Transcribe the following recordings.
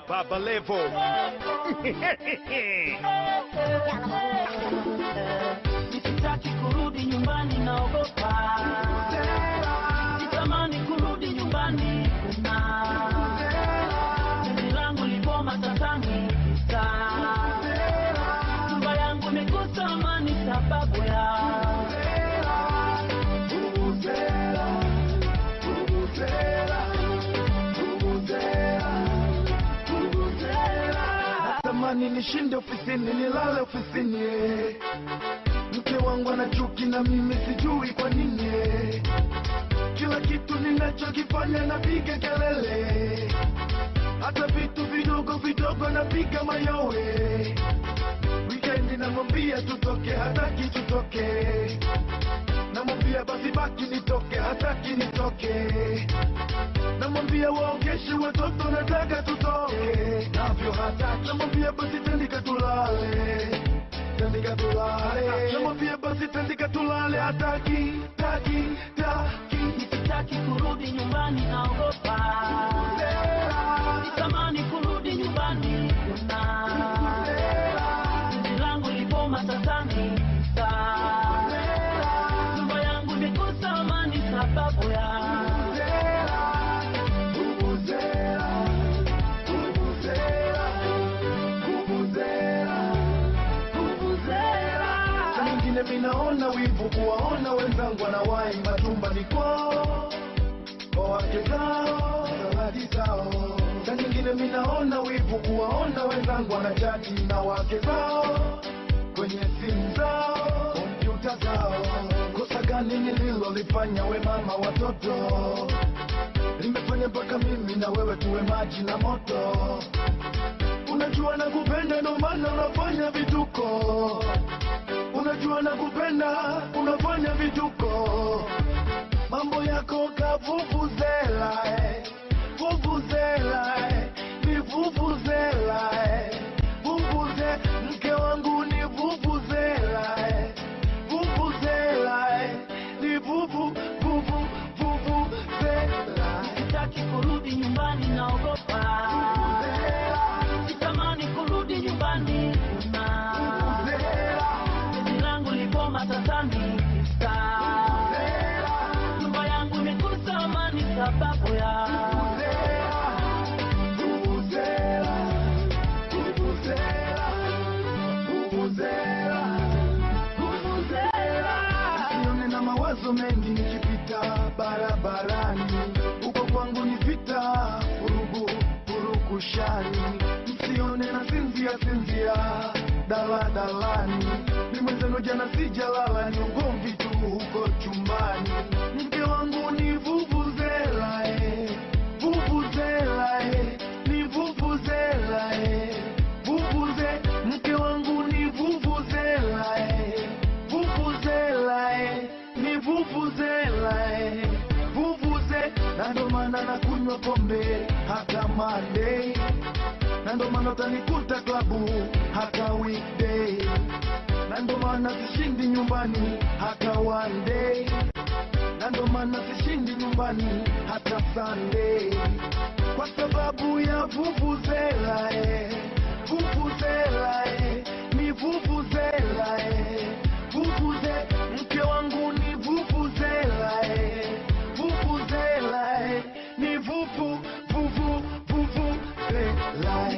Baba Levo. Sitaki kurudi nyumbani, naogopa. Sitamani kurudi nyumbani, kuna penzi langu lipo matatani. Nyumba yangu imekosa amani sababu ya natamani nishinde ofisini, nilale ofisini. Mke wangu ana chuki na mimi sijui kwa nini. Kila kitu ninachokifanya napiga kelele, hata vitu vidogo vidogo napiga mayowe. Weekend namwambia tutoke, hataki tutoke. Namwambia basi baki nitoke, hataki nitoke. Namwambia waogeshe watoto, nataka tutoke, navyo hataki. Namwambia basi tandika tulale, tandika tulale. Namwambia basi tandika tulale, hataki, taki, taki. Sitaki kurudi nyumbani, naogopa. Sitamani kurudi nyumbani, kuna penzi langu lipo matatani. Nyumba yangu imekosa amani sababu ya minaona wivu kuwaona wenzangu wanawahi matumbani kwao, kwa wake zao, zawadi zao. Saa nyingine minaona wivu kuwaona wenzangu wanachati na wake zao kwenye simu zao, kompyuta zao. Kosa gani nililolifanya we mama watoto, limefanya mpaka mimi na wewe tuwe maji na moto? Unajua nakupenda ndo maana unafanya vituko. Unajua nakupenda unafanya vituko. Mambo yako kavuvuzela, vuvuzela, ni vuvuzela, vuvuze. Mke wangu ni vuvuzela, vuvuzela, ni vuvuzela. sitaki kurudi nyumbani, naogopa. Sitamani kurudi nyumbani, kuna penzi langu lipo matatani. Nyumba yangu imekosa amani sababu ya Sione na mawazo mengi nikipita barabarani, uko kwangu ni vita, vurugu, furukushani. Msione na sinzia daladalani, ni mwenzenu jana sijalala, ni ugomvi tu huko chumbani. Mke wangu ni vuvuzela, vuvuzela, ni vuvuzela, vuvuze. Mke wangu ni vuvuzela, vuvuzela, ni vuvuzela, vuvuze. Na ndo maana nakunywa pombe hata Monday, na ndo maana utanikuta klabu hata weekday, na ndo maana sishindi nyumbani hata one day, na ndo maana sishindi nyumbani hata Sunday, kwa sababu ya vuvuzela, vuvuzela, ni vuvuzela, vuvuze. Mke wangu ni vuvuzela, vuvuzela, ni vuvuzela.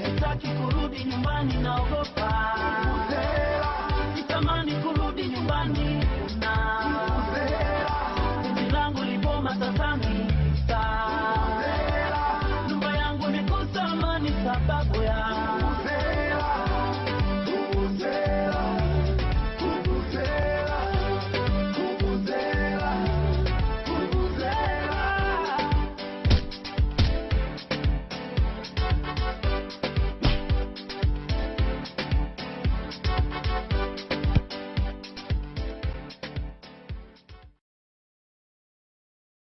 sitaki kurudi nyumbani, naogopa.